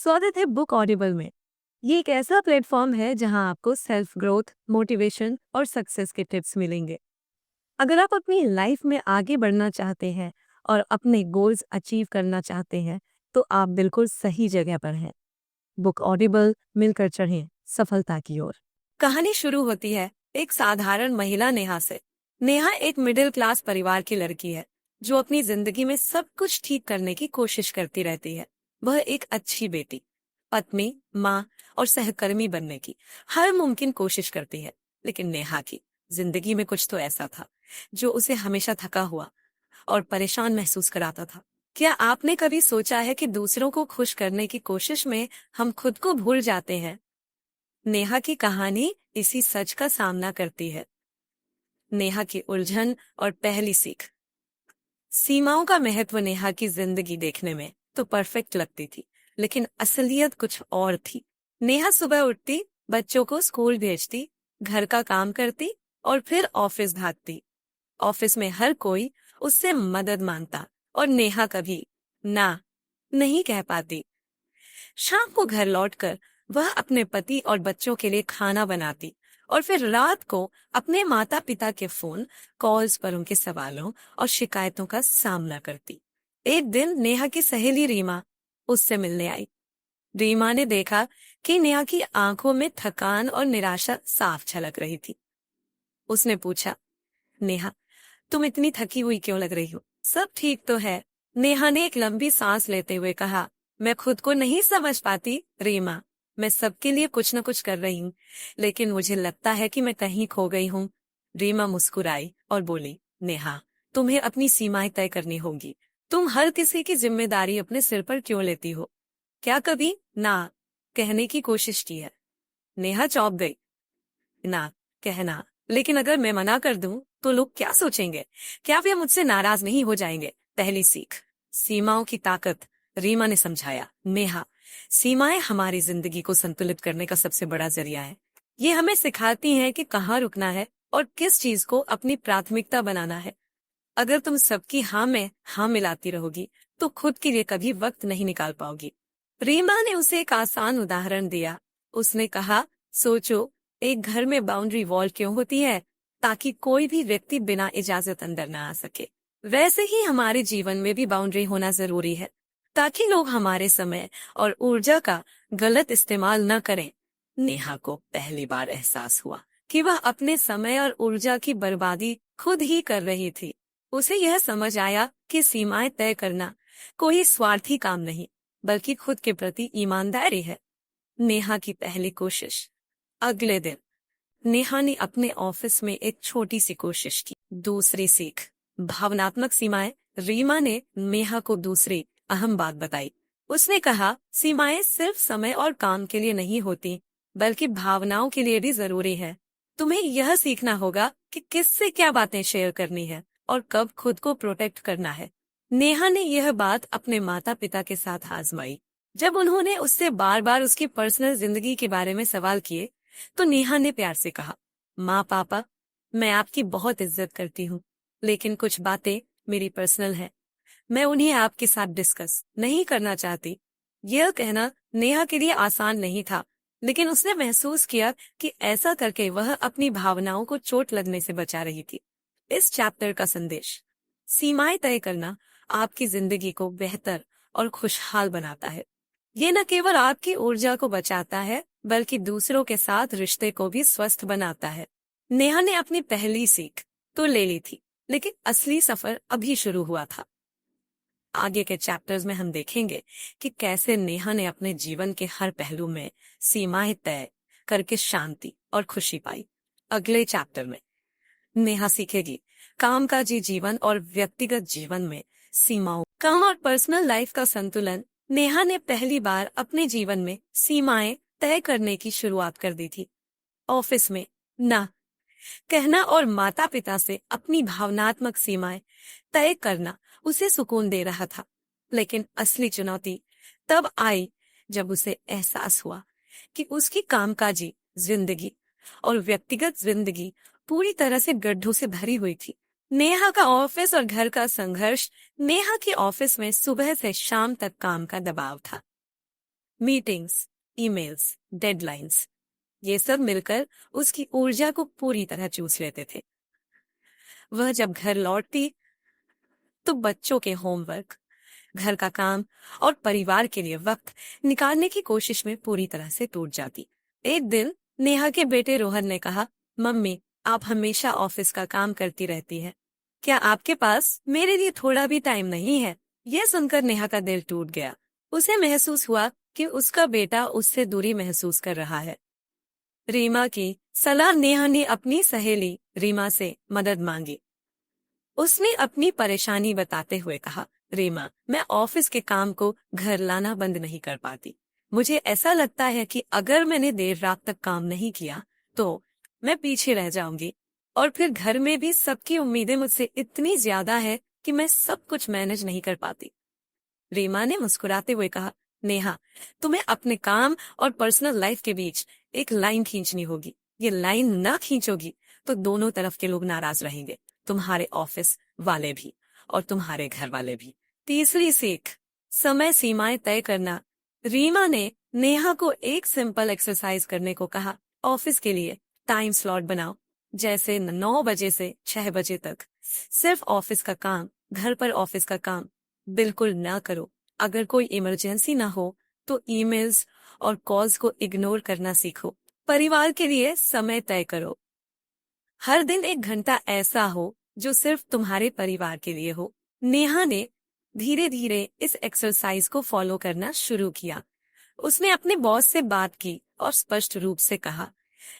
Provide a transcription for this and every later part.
स्वागत है book Audible में। ये एक ऐसा प्लेटफॉर्म है जहां आपको सेल्फ ग्रोथ, मोटिवेशन और सक्सेस के टिप्स मिलेंगे। अगर आप अपनी लाइफ में आगे बढ़ना चाहते हैं और अपने गोल्स अचीव करना चाहते हैं, तो आप बिल्कुल सही जगह पर हैं। बुक ऑडिबल, मिलकर चढ़ें सफलता की ओर। कहानी शुरू होती है एक साधारण महिला नेहा से। नेहा एक मिडिल क्लास परिवार की लड़की है जो अपनी जिंदगी में सब कुछ ठीक करने की कोशिश करती रहती है। वह एक अच्छी बेटी, पत्नी, माँ और सहकर्मी बनने की हर मुमकिन कोशिश करती है। लेकिन नेहा की जिंदगी में कुछ तो ऐसा था जो उसे हमेशा थका हुआ और परेशान महसूस कराता था। क्या आपने कभी सोचा है कि दूसरों को खुश करने की कोशिश में हम खुद को भूल जाते हैं? नेहा की कहानी इसी सच का सामना करती है। नेहा की उलझन और पहली सीख। सीमाओं का महत्व नेहा की जिंदगी देखने में तो परफेक्ट लगती थी, लेकिन असलियत कुछ और थी। नेहा सुबह उठती, बच्चों को स्कूल भेजती, घर का काम करती और फिर ऑफिस भागती। ऑफिस में हर कोई उससे मदद मांगता और नेहा कभी ना नहीं कह पाती। शाम को घर लौटकर वह अपने पति और बच्चों के लिए खाना बनाती और फिर रात को अपने माता पिता के फोन कॉल्स पर उनके सवालों और शिकायतों का सामना करती। एक दिन नेहा की सहेली रीमा उससे मिलने आई। रीमा ने देखा कि नेहा की आंखों में थकान और निराशा साफ झलक रही थी। उसने पूछा, नेहा, तुम इतनी थकी हुई क्यों लग रही हो? सब ठीक तो है, नेहा ने एक लंबी सांस लेते हुए कहा। मैं खुद को नहीं समझ पाती रीमा। मैं सबके लिए कुछ न कुछ कर रही हूँ, लेकिन मुझे लगता है कि मैं कहीं खो गई हूँ। रीमा मुस्कुराई और बोली, नेहा, तुम्हें अपनी सीमाएं तय करनी होगी। तुम हर किसी की जिम्मेदारी अपने सिर पर क्यों लेती हो? क्या कभी ना कहने की कोशिश की है? नेहा चौंक गई। ना कहना, लेकिन अगर मैं मना कर दूं तो लोग क्या सोचेंगे? क्या वे मुझसे नाराज नहीं हो जाएंगे? पहली सीख, सीमाओं की ताकत। रीमा ने समझाया, नेहा, सीमाएं हमारी जिंदगी को संतुलित करने का सबसे बड़ा जरिया है। ये हमें सिखाती हैं कि कहाँ रुकना है और किस चीज को अपनी प्राथमिकता बनाना है। अगर तुम सबकी हाँ में हाँ मिलाती रहोगी तो खुद के लिए कभी वक्त नहीं निकाल पाओगी। रीमा ने उसे एक आसान उदाहरण दिया। उसने कहा, सोचो, एक घर में बाउंड्री वॉल क्यों होती है? ताकि कोई भी व्यक्ति बिना इजाजत अंदर न आ सके। वैसे ही हमारे जीवन में भी बाउंड्री होना जरूरी है, ताकि लोग हमारे समय और ऊर्जा का गलत इस्तेमाल न करें। नेहा को पहली बार एहसास हुआ कि वह अपने समय और ऊर्जा की बर्बादी खुद ही कर रही थी। उसे यह समझ आया कि सीमाएं तय करना कोई स्वार्थी काम नहीं, बल्कि खुद के प्रति ईमानदारी है। नेहा की पहली कोशिश। अगले दिन नेहा ने अपने ऑफिस में एक छोटी सी कोशिश की। दूसरी सीख, भावनात्मक सीमाएं। रीमा ने नेहा को दूसरी अहम बात बताई। उसने कहा, सीमाएं सिर्फ समय और काम के लिए नहीं होती, बल्कि भावनाओं के लिए भी जरूरी है। तुम्हें यह सीखना होगा कि किससे क्या बातें शेयर करनी है और कब खुद को प्रोटेक्ट करना है। नेहा ने यह बात अपने माता पिता के साथ आजमाई। जब उन्होंने उससे बार बार उसकी पर्सनल जिंदगी के बारे में सवाल किए, तो नेहा ने प्यार से कहा, माँ पापा, मैं आपकी बहुत इज्जत करती हूँ, लेकिन कुछ बातें मेरी पर्सनल हैं। मैं उन्हें आपके साथ डिस्कस नहीं करना चाहती। यह कहना नेहा के लिए आसान नहीं था, लेकिन उसने महसूस किया कि ऐसा करके वह अपनी भावनाओं को चोट लगने से बचा रही थी। इस चैप्टर का संदेश, सीमाएं तय करना आपकी जिंदगी को बेहतर और खुशहाल बनाता है। ये न केवल आपकी ऊर्जा को बचाता है, बल्कि दूसरों के साथ रिश्ते को भी स्वस्थ बनाता है। नेहा ने अपनी पहली सीख तो ले ली थी, लेकिन असली सफर अभी शुरू हुआ था। आगे के चैप्टर्स में हम देखेंगे कि कैसे नेहा ने अपने जीवन के हर पहलू में सीमाएं तय करके शांति और खुशी पाई। अगले चैप्टर में नेहा सीखेगी कामकाजी जीवन और व्यक्तिगत जीवन में सीमाओं। काम और पर्सनल लाइफ का संतुलन। नेहा ने पहली बार अपने जीवन में सीमाएं तय करने की शुरुआत कर दी थी। ऑफिस में ना कहना और माता पिता से अपनी भावनात्मक सीमाएं तय करना उसे सुकून दे रहा था। लेकिन असली चुनौती तब आई जब उसे एहसास हुआ कि उसकी कामकाजी जिंदगी और व्यक्तिगत जिंदगी पूरी तरह से गड्ढों से भरी हुई थी। नेहा का ऑफिस और घर का संघर्ष। नेहा के ऑफिस में सुबह से शाम तक काम का दबाव था। मीटिंग्स, ईमेल्स, डेडलाइंस, ये सब मिलकर उसकी ऊर्जा को पूरी तरह चूस लेते थे। वह जब घर लौटती तो बच्चों के होमवर्क, घर का काम और परिवार के लिए वक्त निकालने की कोशिश में पूरी तरह से टूट जाती। एक दिन नेहा के बेटे रोहन ने कहा, मम्मी, आप हमेशा ऑफिस का काम करती रहती हैं। क्या आपके पास मेरे लिए थोड़ा भी टाइम नहीं है? यह सुनकर नेहा का दिल टूट गया। उसे महसूस हुआ कि उसका बेटा उससे दूरी महसूस कर रहा है। रीमा की सलाह नेहा ने अपनी सहेली रीमा से मदद मांगी। उसने अपनी परेशानी बताते हुए कहा, रीमा, मैं ऑफिस के काम को घर लाना बंद नहीं कर पाती। मुझे ऐसा लगता है कि अगर मैंने देर रात तक काम नहीं किया तो मैं पीछे रह जाऊंगी, और फिर घर में भी सबकी उम्मीदें मुझसे इतनी ज्यादा है कि मैं सब कुछ मैनेज नहीं कर पाती। रीमा ने मुस्कुराते हुए कहा, नेहा, तुम्हें अपने काम और पर्सनल लाइफ के बीच एक लाइन खींचनी होगी। ये लाइन ना खींचोगी तो दोनों तरफ के लोग नाराज रहेंगे, तुम्हारे ऑफिस वाले भी और तुम्हारे घर वाले भी। तीसरी सीख, समय सीमाएं तय करना। रीमा ने नेहा को एक सिंपल एक्सरसाइज करने को कहा। ऑफिस के लिए टाइम स्लॉट बनाओ, जैसे 9 बजे से 6 बजे तक सिर्फ ऑफिस का काम, घर पर ऑफिस का काम बिल्कुल ना करो। अगर कोई इमरजेंसी ना हो तो ईमेल्स और कॉल्स को इग्नोर करना सीखो। परिवार के लिए समय तय करो, हर दिन 1 घंटा ऐसा हो जो सिर्फ तुम्हारे परिवार के लिए हो। नेहा ने धीरे धीरे इस एक्सरसाइज को फॉलो करना शुरू किया। उसने अपने बॉस से बात की और स्पष्ट रूप से कहा,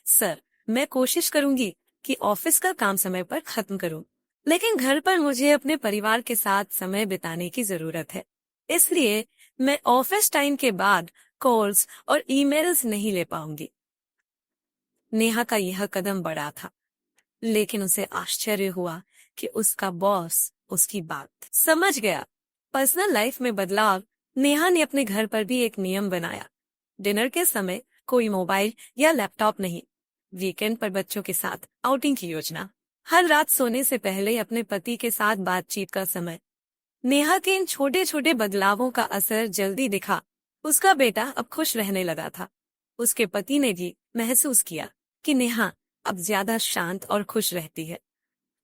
सर, मैं कोशिश करूंगी कि ऑफिस का काम समय पर खत्म करूं, लेकिन घर पर मुझे अपने परिवार के साथ समय बिताने की जरूरत है। इसलिए मैं ऑफिस टाइम के बाद कॉल्स और ईमेल्स नहीं ले पाऊंगी। नेहा का यह कदम बड़ा था, लेकिन उसे आश्चर्य हुआ कि उसका बॉस उसकी बात समझ गया। पर्सनल लाइफ में बदलाव। नेहा ने अपने घर पर भी एक नियम बनाया। डिनर के समय कोई मोबाइल या लैपटॉप नहीं। वीकेंड पर बच्चों के साथ आउटिंग की योजना। हर रात सोने से पहले अपने पति के साथ बातचीत का समय। नेहा के इन छोटे छोटे बदलावों का असर जल्दी दिखा। उसका बेटा अब खुश रहने लगा था। उसके पति ने भी महसूस किया कि नेहा अब ज्यादा शांत और खुश रहती है।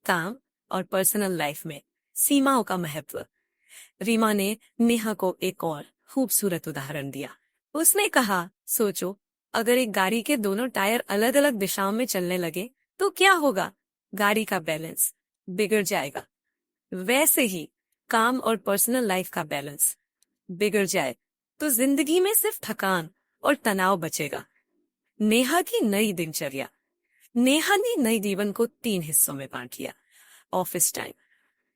काम और पर्सनल लाइफ में सीमाओं का महत्व। रीमा ने नेहा को एक और खूबसूरत उदाहरण दिया। उसने कहा, सोचो, अगर एक गाड़ी के दोनों टायर अलग अलग दिशाओं में चलने लगे तो क्या होगा? गाड़ी का बैलेंस बिगड़ जाएगा। वैसे ही काम और पर्सनल लाइफ का बैलेंस बिगड़ जाए तो जिंदगी में सिर्फ थकान और तनाव बचेगा। नेहा की नई दिनचर्या। नेहा ने नए जीवन को 3 हिस्सों में बांट लिया। ऑफिस टाइम,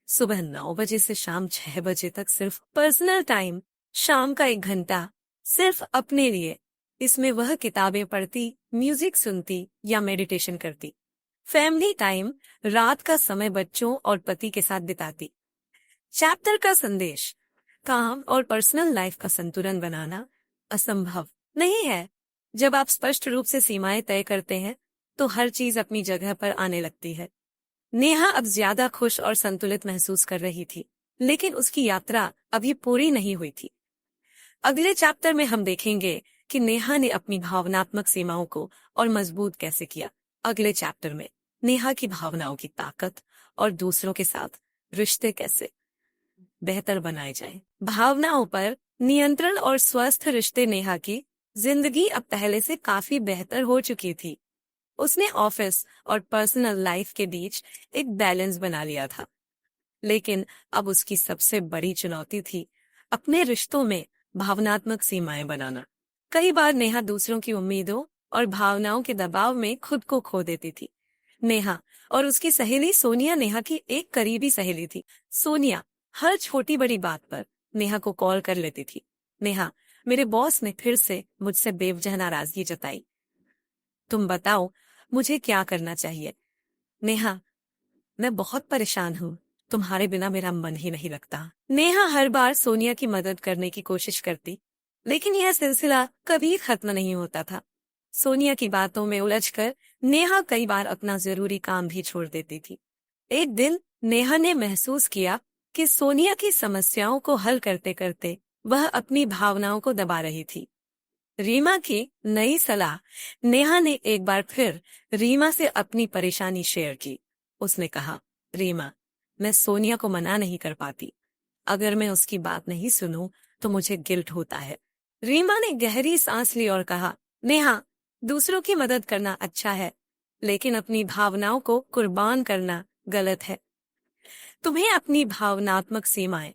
सुबह 9 बजे से शाम 6 बजे तक सिर्फ पर्सनल टाइम। शाम का 1 घंटा सिर्फ अपने लिए। इसमें वह किताबें पढ़ती, म्यूजिक सुनती या मेडिटेशन करती। फैमिली टाइम, रात का समय बच्चों और पति के साथ बिताती। चैप्टर का संदेश, काम और पर्सनल लाइफ का संतुलन बनाना असंभव नहीं है। जब आप स्पष्ट रूप से सीमाएं तय करते हैं तो हर चीज अपनी जगह पर आने लगती है। नेहा अब ज्यादा खुश और संतुलित महसूस कर रही थी, लेकिन उसकी यात्रा अभी पूरी नहीं हुई थी। अगले चैप्टर में हम देखेंगे कि नेहा ने अपनी भावनात्मक सीमाओं को और मजबूत कैसे किया। अगले चैप्टर में नेहा की भावनाओं की ताकत और दूसरों के साथ रिश्ते कैसे बेहतर बनाए जाएं। भावनाओं पर नियंत्रण और स्वस्थ रिश्ते। नेहा की जिंदगी अब पहले से काफी बेहतर हो चुकी थी। उसने ऑफिस और पर्सनल लाइफ के बीच एक बैलेंस बना लिया था, लेकिन अब उसकी सबसे बड़ी चुनौती थी अपने रिश्तों में भावनात्मक सीमाएं बनाना। कई बार नेहा दूसरों की उम्मीदों और भावनाओं के दबाव में खुद को खो देती थी। नेहा और उसकी सहेली सोनिया नेहा की एक करीबी सहेली थी। सोनिया हर छोटी बड़ी बात पर नेहा को कॉल कर लेती थी। नेहा, मेरे बॉस ने फिर से मुझसे बेवजह नाराजगी जताई। तुम बताओ, मुझे क्या करना चाहिए? नेहा, मैं बहुत परेशान हूँ। तुम्हारे बिना मेरा मन ही नहीं लगता। नेहा हर बार सोनिया की मदद करने की कोशिश करती, लेकिन यह सिलसिला कभी खत्म नहीं होता था। सोनिया की बातों में उलझकर नेहा कई बार अपना जरूरी काम भी छोड़ देती थी। एक दिन नेहा ने महसूस किया कि सोनिया की समस्याओं को हल करते करते वह अपनी भावनाओं को दबा रही थी। रीमा की नई सलाह। नेहा ने एक बार फिर रीमा से अपनी परेशानी शेयर की। उसने कहा, रीमा, मैं सोनिया को मना नहीं कर पाती। अगर मैं उसकी बात नहीं सुनूं तो मुझे गिल्ट होता है। रीमा ने गहरी सांस ली और कहा, नेहा, दूसरों की मदद करना अच्छा है, लेकिन अपनी भावनाओं को कुर्बान करना गलत है। तुम्हें अपनी भावनात्मक सीमाएं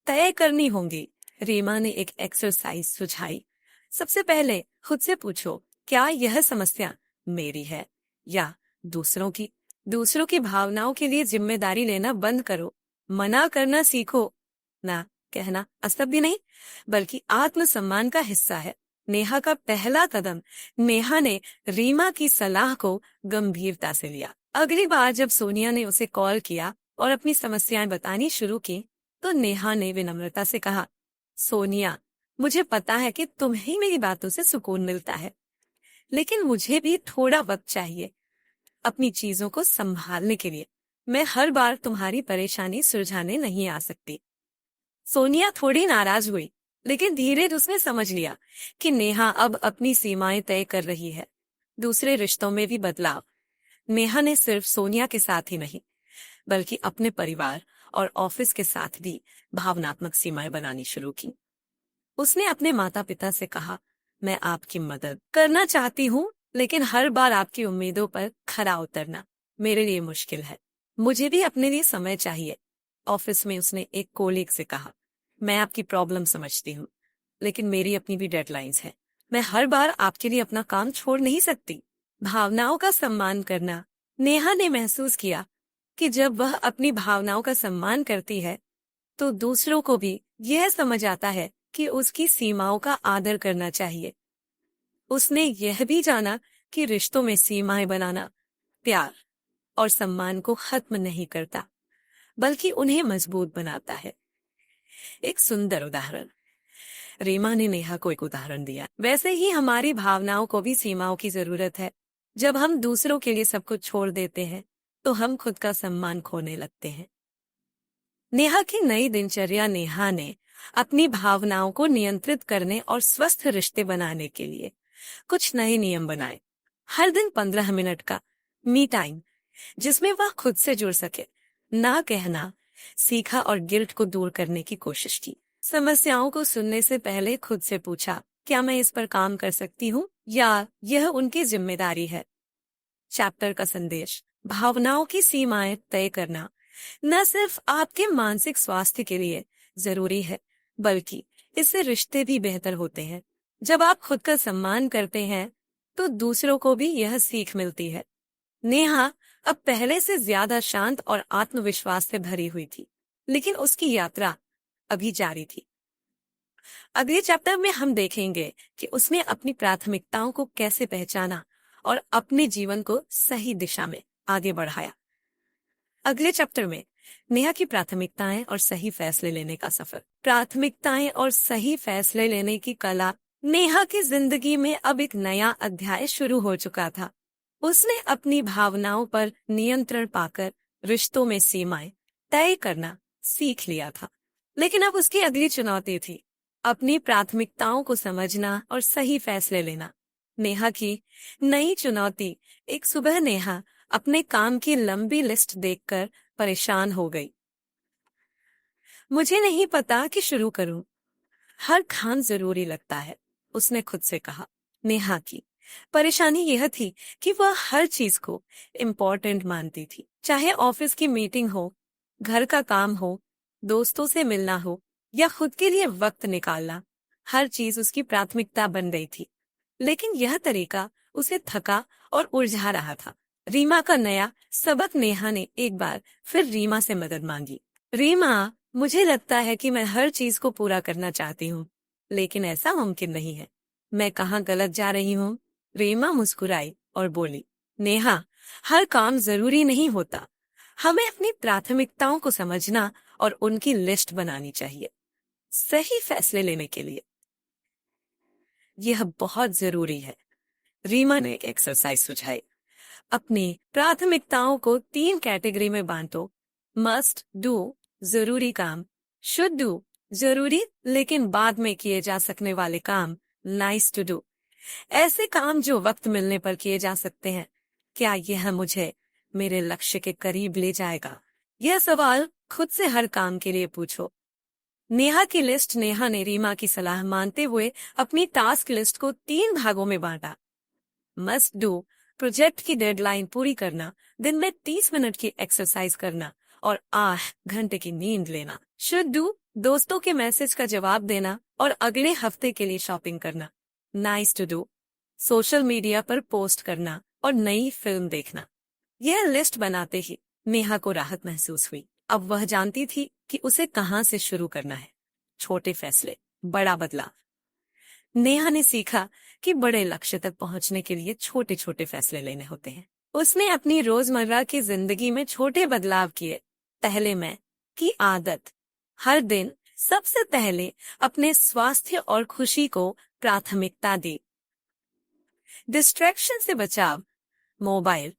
तय करनी होंगी। रीमा ने एक एक्सरसाइज सुझाई। सबसे पहले खुद से पूछो, क्या यह समस्या मेरी है या दूसरों की? दूसरों की भावनाओं के लिए जिम्मेदारी लेना बंद करो। मना करना सीखो। ना कहना असभ्य नहीं, बल्कि आत्मसम्मान का हिस्सा है। नेहा का पहला कदम। नेहा ने रीमा की सलाह को गंभीरता से लिया। अगली बार जब सोनिया ने उसे कॉल किया और अपनी समस्याएं बतानी शुरू की, तो नेहा ने विनम्रता से कहा, सोनिया, मुझे पता है कि तुम्हें मेरी बातों से सुकून मिलता है, लेकिन मुझे भी थोड़ा वक्त चाहिए अपनी चीजों को संभालने के लिए। मैं हर बार तुम्हारी परेशानी सुलझाने नहीं आ सकती। सोनिया थोड़ी नाराज हुई, लेकिन धीरे उसने समझ लिया कि नेहा अब अपनी सीमाएं तय कर रही है। दूसरे रिश्तों में भी बदलाव। नेहा ने सिर्फ सोनिया के साथ ही नहीं, बल्कि अपने परिवार और ऑफिस के साथ भी भावनात्मक सीमाएं बनानी शुरू की। उसने अपने माता पिता से कहा, मैं आपकी मदद करना चाहती हूँ, लेकिन हर बार आपकी उम्मीदों पर खरा उतरना मेरे लिए मुश्किल है। मुझे भी अपने लिए समय चाहिए। ऑफिस में उसने एक कोलीग से कहा, मैं आपकी प्रॉब्लम समझती हूँ, लेकिन मेरी अपनी भी डेडलाइंस है। मैं हर बार आपके लिए अपना काम छोड़ नहीं सकती। भावनाओं का सम्मान करना। नेहा ने महसूस किया कि जब वह अपनी भावनाओं का सम्मान करती है, तो दूसरों को भी यह समझ आता है कि उसकी सीमाओं का आदर करना चाहिए। उसने यह भी जाना कि रिश्तों में सीमाएं बनाना प्यार और सम्मान को खत्म नहीं करता, बल्कि उन्हें मजबूत बनाता है। एक सुंदर उदाहरण। रीमा ने नेहा को एक उदाहरण दिया। वैसे ही हमारी भावनाओं को भी सीमाओं की जरूरत है। जब हम दूसरों के लिए सब कुछ छोड़ देते हैं, तो हम खुद का सम्मान खोने लगते हैं। नेहा की नई दिनचर्या। नेहा ने अपनी भावनाओं को नियंत्रित करने और स्वस्थ रिश्ते बनाने के लिए कुछ नए नियम बनाए। हर दिन 15 मिनट का मी टाइम, जिसमें वह खुद से जुड़ सके, ना कहना सीखा और गिल्ट को दूर करने की कोशिश की। समस्याओं को सुनने से पहले खुद से पूछा, क्या मैं इस पर काम कर सकती हूँ या यह उनकी जिम्मेदारी है? चैप्टर का संदेश। भावनाओं की सीमाएं तय करना न सिर्फ आपके मानसिक स्वास्थ्य के लिए जरूरी है, बल्कि इससे रिश्ते भी बेहतर होते हैं। जब आप खुद का सम्मान करते हैं, तो दूसरों को भी यह सीख मिलती है। नेहा अब पहले से ज्यादा शांत और आत्मविश्वास से भरी हुई थी, लेकिन उसकी यात्रा अभी जारी थी। अगले चैप्टर में हम देखेंगे कि उसने अपनी प्राथमिकताओं को कैसे पहचाना और अपने जीवन को सही दिशा में आगे बढ़ाया। अगले चैप्टर में नेहा की प्राथमिकताएं और सही फैसले लेने का सफर। प्राथमिकताएं और सही फैसले लेने की कला। नेहा की जिंदगी में अब एक नया अध्याय शुरू हो चुका था। उसने अपनी भावनाओं पर नियंत्रण पाकर रिश्तों में सीमाएं तय करना सीख लिया था। लेकिन अब उसकी अगली चुनौती थी अपनी प्राथमिकताओं को समझना और सही फैसले लेना। नेहा की नई चुनौती। एक सुबह नेहा अपने काम की लंबी लिस्ट देखकर परेशान हो गई। मुझे नहीं पता कि शुरू करूं। हर काम जरूरी लगता है, उसने खुद से कहा। नेहा की परेशानी यह थी कि वह हर चीज को इम्पोर्टेंट मानती थी, चाहे ऑफिस की मीटिंग हो, घर का काम हो, दोस्तों से मिलना हो या खुद के लिए वक्त निकालना। हर चीज उसकी प्राथमिकता बन गई थी, लेकिन यह तरीका उसे थका और उलझा रहा था। रीमा का नया सबक। नेहा ने एक बार फिर रीमा से मदद मांगी। रीमा, मुझे लगता है कि मैं हर चीज को पूरा करना चाहती हूँ, लेकिन ऐसा मुमकिन नहीं है। मैं कहाँ गलत जा रही हूँ? रीमा मुस्कुराई और बोली, नेहा, हर काम जरूरी नहीं होता। हमें अपनी प्राथमिकताओं को समझना और उनकी लिस्ट बनानी चाहिए सही फैसले लेने के लिए। यह बहुत जरूरी है। रीमा ने एक एक्सरसाइज सुझाई। अपनी प्राथमिकताओं को 3 कैटेगरी में बांटो। मस्ट डू, जरूरी काम। शुड डू, जरूरी लेकिन बाद में किए जा सकने वाले काम, नाइस टू डू। ऐसे काम जो वक्त मिलने पर किए जा सकते हैं। क्या यह मुझे मेरे लक्ष्य के करीब ले जाएगा? यह सवाल खुद से हर काम के लिए पूछो। नेहा की लिस्ट। नेहा ने रीमा की सलाह मानते हुए अपनी टास्क लिस्ट को 3 भागों में बांटा। मस्ट डू, प्रोजेक्ट की डेडलाइन पूरी करना, दिन में 30 मिनट की एक्सरसाइज करना और 8 घंटे की नींद लेना। शुड डू, दोस्तों के मैसेज का जवाब देना और अगले हफ्ते के लिए शॉपिंग करना। Nice to do, social media पर पोस्ट करना और नई फिल्म देखना। यह लिस्ट बनाते ही नेहा को राहत महसूस हुई। अब वह जानती थी कि उसे कहां से शुरू करना है। छोटे फैसले, बड़ा बदलाव। नेहा ने सीखा कि बड़े लक्ष्य तक पहुंचने के लिए छोटे छोटे फैसले लेने होते हैं। उसने अपनी रोजमर्रा की जिंदगी में छोटे बदलाव किए। पहले मैं की आदत। हर दिन सबसे पहले अपने स्वास्थ्य और खुशी को प्राथमिकता दी। डिस्ट्रैक्शन से बचाव। मोबाइल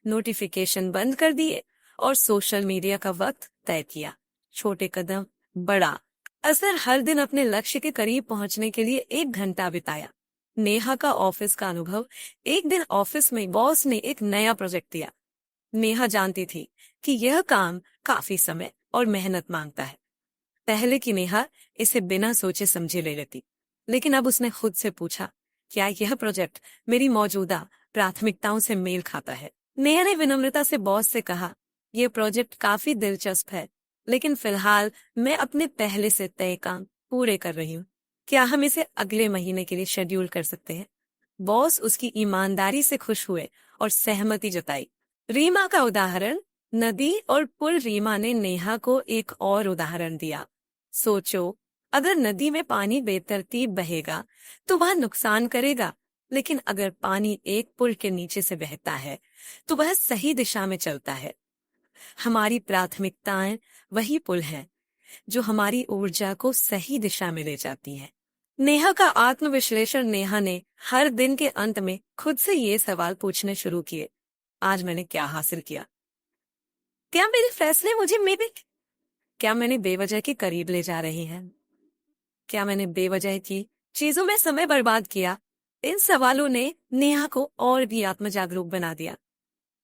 नोटिफिकेशन बंद कर दिए और सोशल मीडिया का वक्त तय किया। छोटे कदम, बड़ा असर। हर दिन अपने लक्ष्य के करीब पहुंचने के लिए 1 घंटा बिताया। नेहा का ऑफिस का अनुभव। एक दिन ऑफिस में बॉस ने एक नया प्रोजेक्ट दिया। नेहा जानती थी कि यह काम काफी समय और मेहनत मांगता है। पहले की नेहा इसे बिना सोचे समझे ले लेती, लेकिन अब उसने खुद से पूछा, क्या यह प्रोजेक्ट मेरी मौजूदा प्राथमिकताओं से मेल खाता है? नेहा ने विनम्रता से बॉस से कहा, यह प्रोजेक्ट काफी दिलचस्प है, लेकिन फिलहाल मैं अपने पहले से तय काम पूरे कर रही हूँ। क्या हम इसे अगले महीने के लिए शेड्यूल कर सकते हैं? बॉस उसकी ईमानदारी से खुश हुए और सहमति जताई। रीमा का उदाहरण। नदी और पुल। रीमा ने नेहा को एक और उदाहरण दिया। सोचो, अगर नदी में पानी बेतरतीब बहेगा तो वह नुकसान करेगा, लेकिन अगर पानी एक पुल के नीचे से बहता है तो वह सही दिशा में चलता है। हमारी प्राथमिकताएं वही पुल हैं जो हमारी ऊर्जा को सही दिशा में ले जाती हैं। नेहा का आत्मविश्लेषण। नेहा ने हर दिन के अंत में खुद से ये सवाल पूछने शुरू किए, आज मैंने क्या हासिल किया? क्या मेरे फैसले मुझे मेरे क्या मैंने बेवजह के करीब ले जा रहे हैं? क्या मैंने बेवजह की चीजों में समय बर्बाद किया? इन सवालों ने नेहा को और भी आत्मजागरूक बना दिया।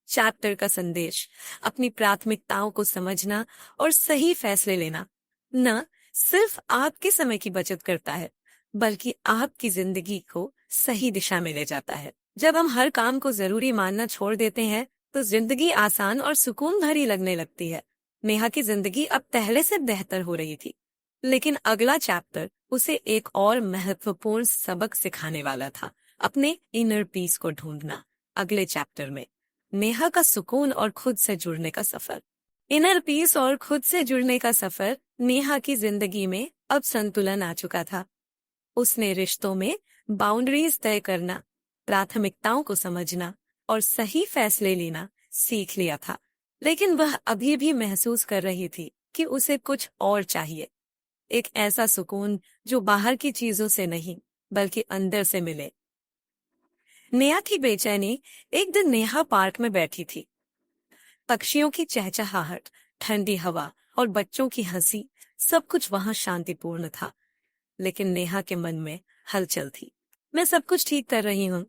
चैप्टर का संदेश। अपनी प्राथमिकताओं को समझना और सही फैसले लेना न सिर्फ आपके समय की बचत करता है, बल्कि आपकी जिंदगी को सही दिशा में ले जाता है। जब हम हर काम को जरूरी मानना छोड़ देते हैं तो जिंदगी आसान और सुकून भरी लगने लगती है। नेहा की जिंदगी अब पहले से बेहतर हो रही थी, लेकिन अगला चैप्टर उसे एक और महत्वपूर्ण सबक सिखाने वाला था, अपने इनर पीस को ढूंढना। अगले चैप्टर में नेहा का सुकून और खुद से जुड़ने का सफर। इनर पीस और खुद से जुड़ने का सफर। नेहा की जिंदगी में अब संतुलन आ चुका था। उसने रिश्तों में बाउंड्रीज तय करना, प्राथमिकताओं को समझना और सही फैसले लेना सीख लिया था, लेकिन वह अभी भी महसूस कर रही थी कि उसे कुछ और चाहिए। एक ऐसा सुकून जो बाहर की चीजों से नहीं बल्कि अंदर से मिले। नेहा थी बेचैनी। एक दिन नेहा पार्क में बैठी थी। पक्षियों की चहचहाहट, ठंडी हवा और बच्चों की हंसी, सब कुछ वहां शांतिपूर्ण था। लेकिन नेहा के मन में हलचल थी। मैं सब कुछ ठीक कर रही हूँ,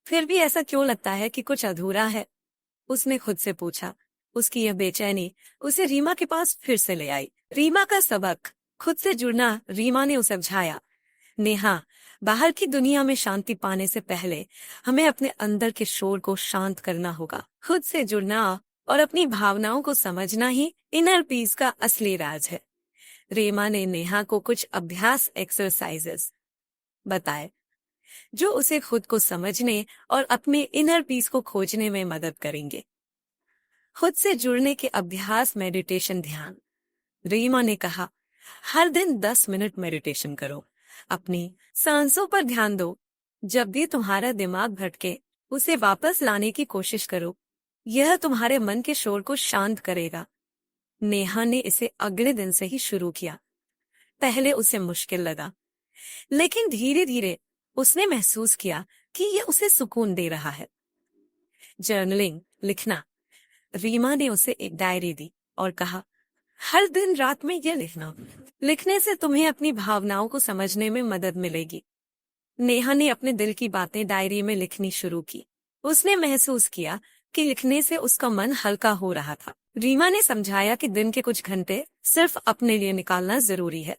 फिर भी ऐसा क्यों लगता है कि कुछ अधूरा है? उसने खुद से पूछा। उसकी यह बेचैनी उसे रीमा के पास फिर से ले आई। रीमा का सबक। खुद से जुड़ना। रीमा ने उसे समझाया, नेहा, बाहर की दुनिया में शांति पाने से पहले हमें अपने अंदर के शोर को शांत करना होगा। खुद से जुड़ना और अपनी भावनाओं को समझना ही इनर पीस का असली राज है। रीमा ने नेहा को कुछ अभ्यास एक्सरसाइजेस बताए जो उसे खुद को समझने और अपने इनर पीस को खोजने में मदद करेंगे। खुद से जुड़ने के अभ्यास। मेडिटेशन, ध्यान। रीमा ने कहा, हर दिन 10 मिनट मेडिटेशन करो। अपनी सांसों पर ध्यान दो। जब भी तुम्हारा दिमाग भटके, उसे वापस लाने की कोशिश करो। यह तुम्हारे मन के शोर को शांत करेगा। नेहा ने इसे अगले दिन से ही शुरू किया। पहले उसे मुश्किल लगा, लेकिन धीरे धीरे उसने महसूस किया कि यह उसे सुकून दे रहा है। जर्नलिंग, लिखना। रीमा ने उसे एक डायरी दी और कहा, हर दिन रात में यह लिखना। लिखने से तुम्हें अपनी भावनाओं को समझने में मदद मिलेगी। नेहा ने अपने दिल की बातें डायरी में लिखनी शुरू की। उसने महसूस किया कि लिखने से उसका मन हल्का हो रहा था। रीमा ने समझाया कि दिन के कुछ घंटे सिर्फ अपने लिए निकालना जरूरी है।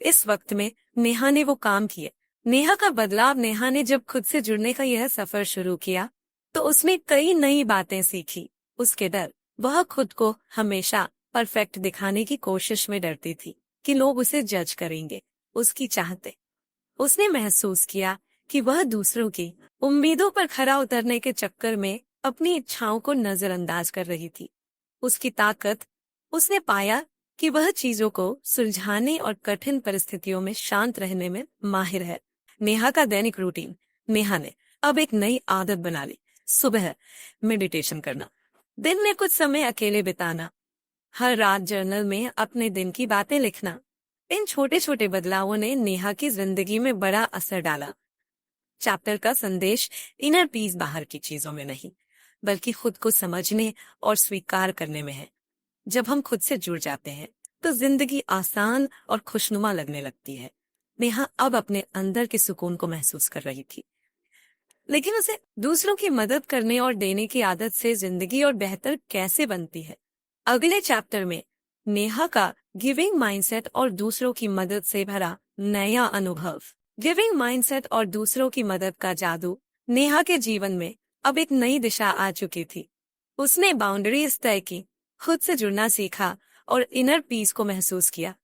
इस वक्त में नेहा ने वो काम किए। नेहा का बदलाव। नेहा ने जब खुद से जुड़ने का यह सफर शुरू किया तो उसने कई नई बातें सीखी। उसके डर, वह खुद को हमेशा परफेक्ट दिखाने की कोशिश में डरती थी कि लोग उसे जज करेंगे। उसकी चाहते, उसने महसूस किया कि वह दूसरों की उम्मीदों पर खरा उतरने के चक्कर में अपनी इच्छाओं को नजरअंदाज कर रही थी। उसकी ताकत, उसने पाया कि वह चीजों को सुलझाने और कठिन परिस्थितियों में शांत रहने में माहिर है। नेहा का दैनिक रूटीन। नेहा ने अब एक नई आदत बना ली। सुबह मेडिटेशन करना, दिन में कुछ समय अकेले बिताना, हर रात जर्नल में अपने दिन की बातें लिखना। इन छोटे छोटे बदलावों ने नेहा की जिंदगी में बड़ा असर डाला। चैप्टर का संदेश इनर पीस बाहर की चीजों में नहीं, बल्कि खुद को समझने और स्वीकार करने में है। जब हम खुद से जुड़ जाते हैं तो जिंदगी आसान और खुशनुमा लगने लगती है। नेहा अब अपने अंदर के सुकून को महसूस कर रही थी, लेकिन उसे दूसरों की मदद करने और देने की आदत से जिंदगी और बेहतर कैसे बनती है। अगले चैप्टर में नेहा का गिविंग माइंडसेट और दूसरों की मदद से भरा नया अनुभव। गिविंग माइंडसेट और दूसरों की मदद का जादू। नेहा के जीवन में अब एक नई दिशा आ चुकी थी। उसने बाउंड्रीज तय की, खुद से जुड़ना सीखा और इनर पीस को महसूस किया।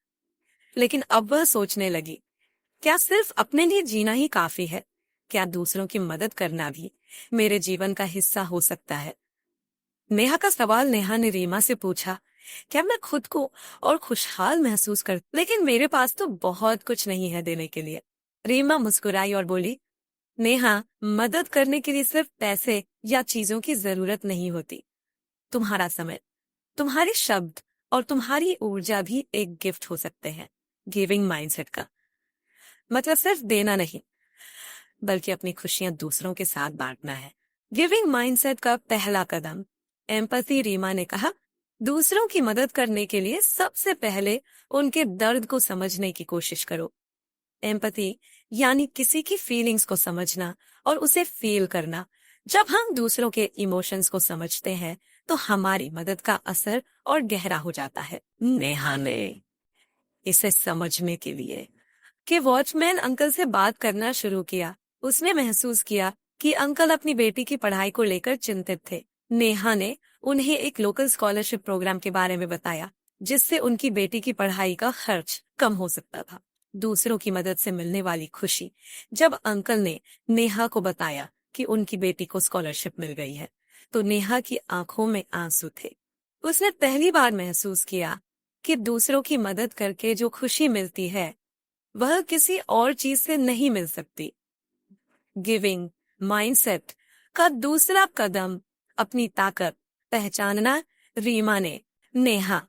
लेकिन अब वह सोचने लगी, क्या सिर्फ अपने लिए जीना ही काफी है? क्या दूसरों की मदद करना भी मेरे जीवन का हिस्सा हो सकता है? नेहा का सवाल नेहा ने रीमा से पूछा, क्या मैं खुद को और खुशहाल महसूस कर, लेकिन मेरे पास तो बहुत कुछ नहीं है देने के लिए। रीमा मुस्कुराई और बोली, नेहा, मदद करने के लिए सिर्फ पैसे या चीजों की जरूरत नहीं होती। तुम्हारा समय, तुम्हारे शब्द और तुम्हारी ऊर्जा भी एक गिफ्ट हो सकते हैं। गिविंग माइंडसेट का मतलब सिर्फ देना नहीं, बल्कि अपनी खुशियां दूसरों के साथ बांटना है। गिविंग माइंडसेट का पहला कदम एम्पैथी। रीमा ने कहा, दूसरों की मदद करने के लिए सबसे पहले उनके दर्द को समझने की कोशिश करो। एम्पैथी यानी किसी की फीलिंग्स को समझना और उसे फील करना। जब हम दूसरों के इमोशंस को समझते हैं तो हमारी मदद का असर और गहरा हो जाता है। नेहा ने इसे समझने के लिए कि वॉचमैन अंकल से बात करना शुरू किया। उसने महसूस किया कि अंकल अपनी बेटी की पढ़ाई को लेकर चिंतित थे। नेहा ने उन्हें एक लोकल स्कॉलरशिप प्रोग्राम के बारे में बताया, जिससे उनकी बेटी की पढ़ाई का खर्च कम हो सकता था। दूसरों की मदद से मिलने वाली खुशी। जब अंकल ने नेहा को बताया कि उनकी बेटी को स्कॉलरशिप मिल गई है, तो नेहा की आंखों में आंसू थे। उसने पहली बार महसूस किया कि दूसरों की मदद करके जो खुशी मिलती है वह किसी और चीज से नहीं मिल सकती। गिविंग माइंडसेट का दूसरा कदम अपनी ताकत पहचानना। रीमा ने, नेहा,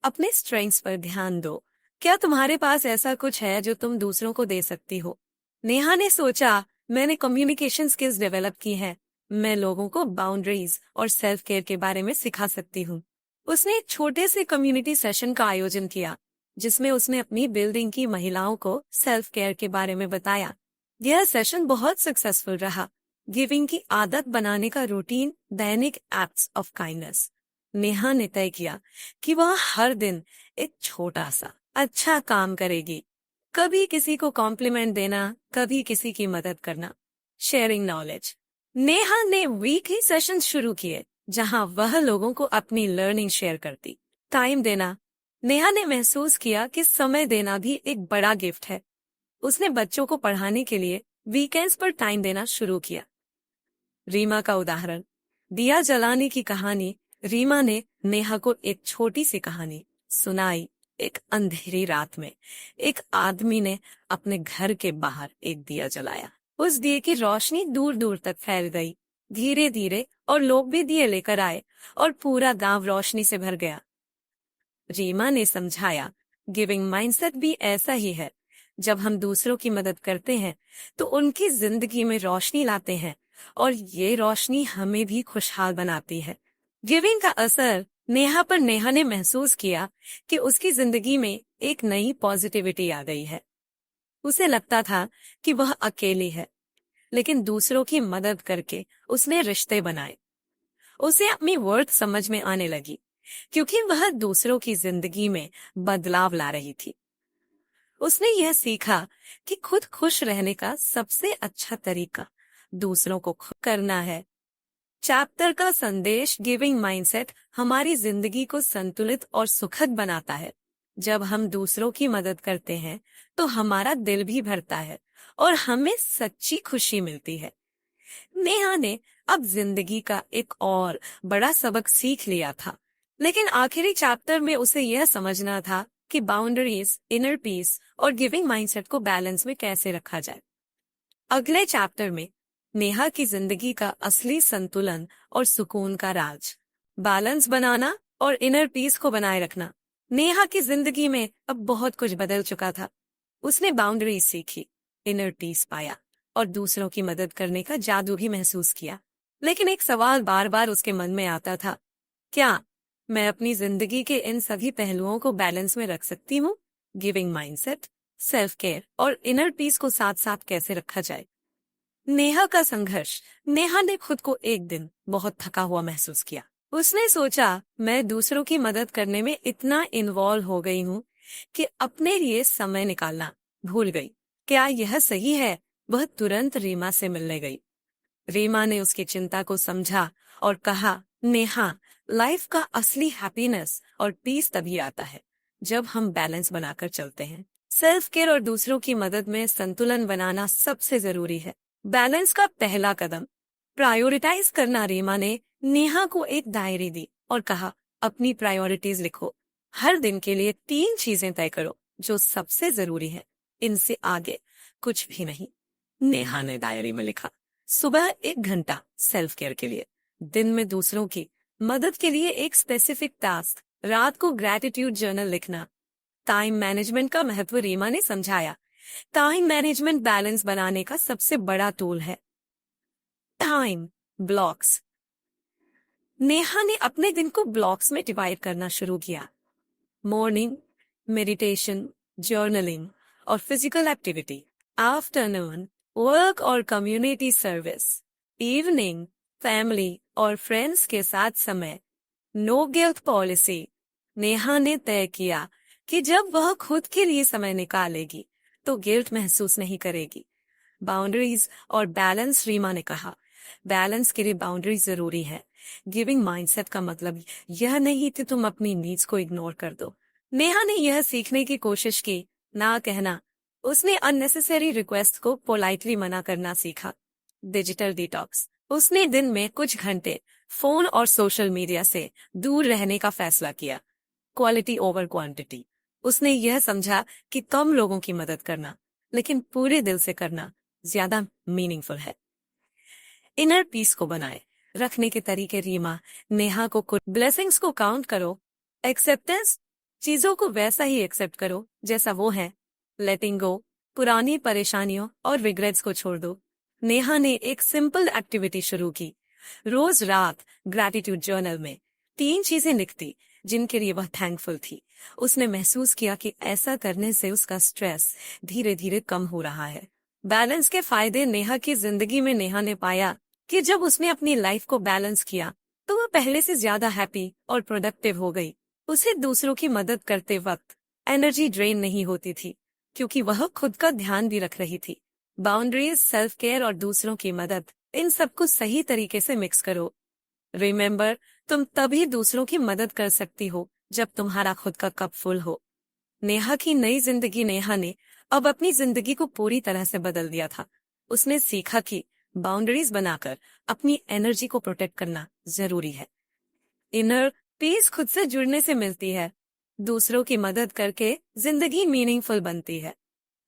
अपने स्ट्रेंथ्स पर ध्यान दो। क्या तुम्हारे पास ऐसा कुछ है जो तुम दूसरों को दे सकती हो? नेहा ने सोचा, मैंने कम्युनिकेशन स्किल्स डेवलप की हैं। मैं लोगों को बाउंड्रीज और सेल्फ केयर के बारे में सिखा सकती हूँ। उसने एक छोटे से कम्युनिटी सेशन का आयोजन किया, जिसमें उसने अपनी बिल्डिंग की महिलाओं को सेल्फ केयर के बारे में बताया। यह सेशन बहुत सक्सेसफुल रहा। गिविंग की आदत बनाने का routine, Dainik acts of kindness. Neha ने तय किया कि वह हर दिन एक छोटा सा अच्छा काम करेगी। कभी किसी को कॉम्प्लीमेंट देना, कभी किसी की मदद करना। Sharing knowledge. नेहा ने वीकली सेशन शुरू किए, जहां वह लोगों को अपनी लर्निंग शेयर करती। टाइम देना। नेहा ने महसूस किया कि समय देना भी एक बड़ा गिफ्ट है। उसने बच्चों को पढ़ाने के लिए वीकेंड्स पर टाइम देना शुरू किया। रीमा का उदाहरण, दिया जलाने की कहानी। रीमा ने नेहा को एक छोटी सी कहानी सुनाई। एक अंधेरी रात में एक आदमी ने अपने घर के बाहर एक दिया जलाया। उस दिए की रोशनी दूर दूर तक फैल गई, धीरे धीरे, और लोग भी दिए लेकर आए और पूरा गांव रोशनी से भर गया। रीमा ने समझाया, गिविंग माइंडसेट भी ऐसा ही है। जब हम दूसरों की मदद करते हैं तो उनकी जिंदगी में रोशनी लाते हैं, और ये रोशनी हमें भी खुशहाल बनाती है। गिविंग का असर नेहा पर। नेहा ने महसूस किया कि उसकी जिंदगी में एक नई पॉजिटिविटी आ गई है। उसे लगता था कि वह अकेली है, लेकिन दूसरों की मदद करके उसने रिश्ते बनाए। उसे अपनी वर्थ समझ में आने लगी, क्योंकि वह दूसरों की जिंदगी में बदलाव ला रही थी। उसने यह सीखा कि खुद खुश रहने का सबसे अच्छा तरीका दूसरों को खुश करना है। चैप्टर का संदेश गिविंग माइंडसेट हमारी जिंदगी को संतुलित और सुखद बनाता है। जब हम दूसरों की मदद करते हैं तो हमारा दिल भी भरता है और हमें सच्ची खुशी मिलती है। नेहा ने अब जिंदगी का एक और बड़ा सबक सीख लिया था, लेकिन आखिरी चैप्टर में उसे यह समझना था कि बाउंड्रीज, इनर पीस और गिविंग माइंडसेट को बैलेंस में कैसे रखा जाए। अगले चैप्टर में नेहा की जिंदगी का असली संतुलन और सुकून का राज, बैलेंस बनाना और इनर पीस को बनाए रखना। नेहा की जिंदगी में अब बहुत कुछ बदल चुका था। उसने बाउंड्रीज सीखी, इनर पीस पाया और दूसरों की मदद करने का जादू भी महसूस किया। लेकिन एक सवाल बार बार उसके मन में आता था, क्या मैं अपनी जिंदगी के इन सभी पहलुओं को बैलेंस में रख सकती हूँ? गिविंग माइंडसेट, सेल्फ केयर और इनर पीस को साथ साथ कैसे रखा जाए? नेहा का संघर्ष। नेहा ने खुद को एक दिन बहुत थका हुआ महसूस किया। उसने सोचा, मैं दूसरों की मदद करने में इतना इन्वॉल्व हो गई हूँ कि अपने लिए समय निकालना भूल गई। क्या यह सही है? वह तुरंत रीमा से मिलने गई। रीमा ने उसकी चिंता को समझा और कहा, नेहा, लाइफ का असली हैप्पीनेस और पीस तभी आता है जब हम बैलेंस बनाकर चलते हैं। सेल्फ केयर और दूसरों की मदद में संतुलन बनाना सबसे जरूरी है। बैलेंस का पहला कदम प्रायोरिटाइज करना। रीमा ने नेहा को एक डायरी दी और कहा, अपनी प्रायोरिटीज लिखो। हर दिन के लिए 3 चीजें तय करो जो सबसे जरूरी है, इनसे आगे कुछ भी नहीं। नेहा ने डायरी में लिखा, सुबह 1 घंटा सेल्फ केयर के लिए, दिन में दूसरों की मदद के लिए एक स्पेसिफिक टास्क, रात को ग्रैटिट्यूड जर्नल लिखना। टाइम मैनेजमेंट का महत्व रीमा ने समझाया। टाइम मैनेजमेंट बैलेंस बनाने का सबसे बड़ा टूल है। Time blocks. नेहा ने अपने दिन को ब्लॉक्स में डिवाइड करना शुरू किया। मॉर्निंग मेडिटेशन, जर्नलिंग और फिजिकल एक्टिविटी। आफ्टरनून वर्क और कम्युनिटी सर्विस। इवनिंग फैमिली और फ्रेंड्स के साथ समय। No guilt policy. नेहा ने तय किया कि जब वह खुद के लिए समय निकालेगी तो गिल्ट महसूस नहीं करेगी। बाउंड्रीज और बैलेंस। रीमा ने कहा, बैलेंस के लिए बाउंड्रीज जरूरी है। गिविंग माइंडसेट का मतलब यह नहीं कि तुम अपनी नीड्स को इग्नोर कर दो। नेहा ने यह सीखने की कोशिश की, ना कहना। उसने अननेसेसरी रिक्वेस्ट को पोलाइटली मना करना सीखा। Digital detox. उसने दिन में कुछ घंटे फोन और सोशल मीडिया से दूर रहने का फैसला किया। Quality over quantity. उसने यह समझा कि कम लोगों की मदद करना, लेकिन पूरे दिल से करना, ज्यादा मीनिंगफुल है। इनर पीस को बनाए रखने के तरीके। रीमा नेहा को कुछ ब्लेसिंग्स को काउंट करो। एक्सेप्टेंस, चीजों को वैसा ही एक्सेप्ट करो जैसा वो है। लेटिंग गो, पुरानी परेशानियों और रिग्रेट्स को छोड़ दो। नेहा ने एक सिंपल एक्टिविटी शुरू की। रोज रात ग्रैटिट्यूड जर्नल में 3 चीजें लिखती जिनके लिए वह थैंकफुल थी। उसने महसूस किया कि ऐसा करने से उसका स्ट्रेस धीरे धीरे कम हो रहा है। बैलेंस के फायदे नेहा की जिंदगी में। नेहा ने पाया कि जब उसने अपनी लाइफ को बैलेंस किया तो वह पहले से ज्यादा हैप्पी और प्रोडक्टिव हो गई। उसे दूसरों की मदद करते वक्त एनर्जी ड्रेन नहीं होती थी, क्योंकि वह खुद का ध्यान भी रख रही थी। बाउंड्रीज, सेल्फ केयर और दूसरों की मदद, इन सबको सही तरीके से मिक्स करो। रिमेंबर, तुम तभी दूसरों की मदद कर सकती हो जब तुम्हारा खुद का कप फुल हो। नेहा की नई जिंदगी। नेहा ने अब अपनी जिंदगी को पूरी तरह से बदल दिया था। उसने सीखा कि बाउंड्रीज बनाकर अपनी एनर्जी को प्रोटेक्ट करना जरूरी है। इनर पीस खुद से जुड़ने से मिलती है। दूसरों की मदद करके जिंदगी मीनिंगफुल बनती है।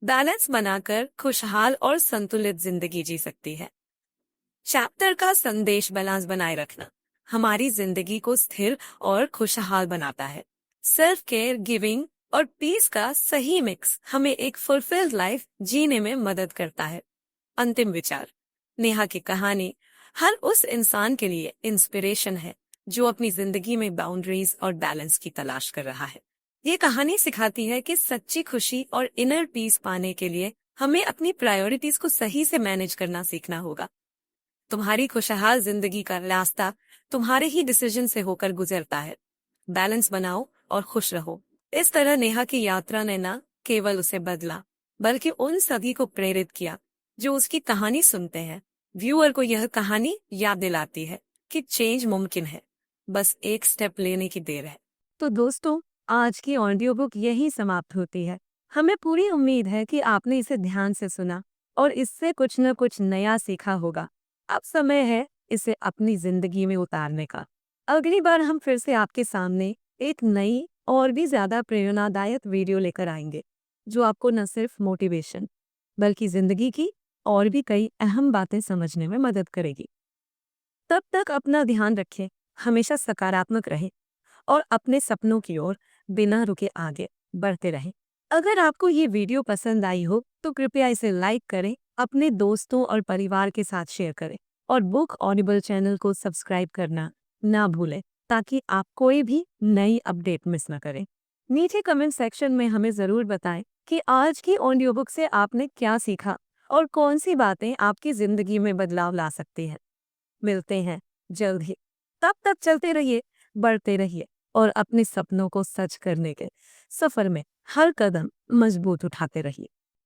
बैलेंस बनाकर खुशहाल और संतुलित जिंदगी जी सकती है। चैप्टर का संदेश, बैलेंस बनाए रखना हमारी जिंदगी को स्थिर और खुशहाल बनाता है। सेल्फ केयर, गिविंग और पीस का सही मिक्स हमें एक फुलफिल्ड लाइफ जीने में मदद करता है। अंतिम विचार, नेहा की कहानी हर उस इंसान के लिए इंस्पिरेशन है जो अपनी जिंदगी में बाउंड्रीज और बैलेंस की तलाश कर रहा है। ये कहानी सिखाती है कि सच्ची खुशी और इनर पीस पाने के लिए हमें अपनी प्रायोरिटीज को सही से मैनेज करना सीखना होगा। तुम्हारी खुशहाल जिंदगी का रास्ता तुम्हारे ही डिसीजन से होकर गुजरता है। बैलेंस बनाओ और खुश रहो। इस तरह नेहा की यात्रा ने न केवल उसे बदला, बल्कि उन सभी को प्रेरित किया जो उसकी कहानी सुनते हैं। व्यूअर को यह कहानी याद दिलाती है कि चेंज मुमकिन है, बस एक स्टेप लेने की देर है। तो दोस्तों, आज की ऑडियो बुक यही समाप्त होती है। हमें पूरी उम्मीद है कि आपने इसे ध्यान से सुना और इससे कुछ न कुछ नया सीखा होगा। अब समय है इसे अपनी जिंदगी में उतारने का। अगली बार हम फिर से आपके सामने एक नई और भी ज्यादा प्रेरणादायक वीडियो लेकर आएंगे, जो आपको न सिर्फ मोटिवेशन बल्कि जिंदगी की और भी कई अहम बातें समझने में मदद करेगी। तब तक अपना ध्यान रखें, हमेशा सकारात्मक रहें और अपने सपनों की ओर बिना रुके आगे बढ़ते रहें। अगर आपको ये वीडियो पसंद आई हो तो कृपया इसे लाइक करें, अपने दोस्तों और परिवार के साथ शेयर करें और बुक ऑडिबल चैनल को सब्सक्राइब करना ना भूलें, ताकि आप कोई भी नई अपडेट मिस न करें। नीचे कमेंट सेक्शन में हमें ज़रूर बताएं कि आज की ऑडियो बुक से आपने क्या सीखा और कौन सी बातें आपकी ज़िंदगी में बदलाव ला सकती हैं। मिलते हैं जल्द ही। तब तक चलते रहिए, बढ़ते रहिए और अपने सपनों को सच करने के सफर में हर कदम मजबूत उठाते रहिए।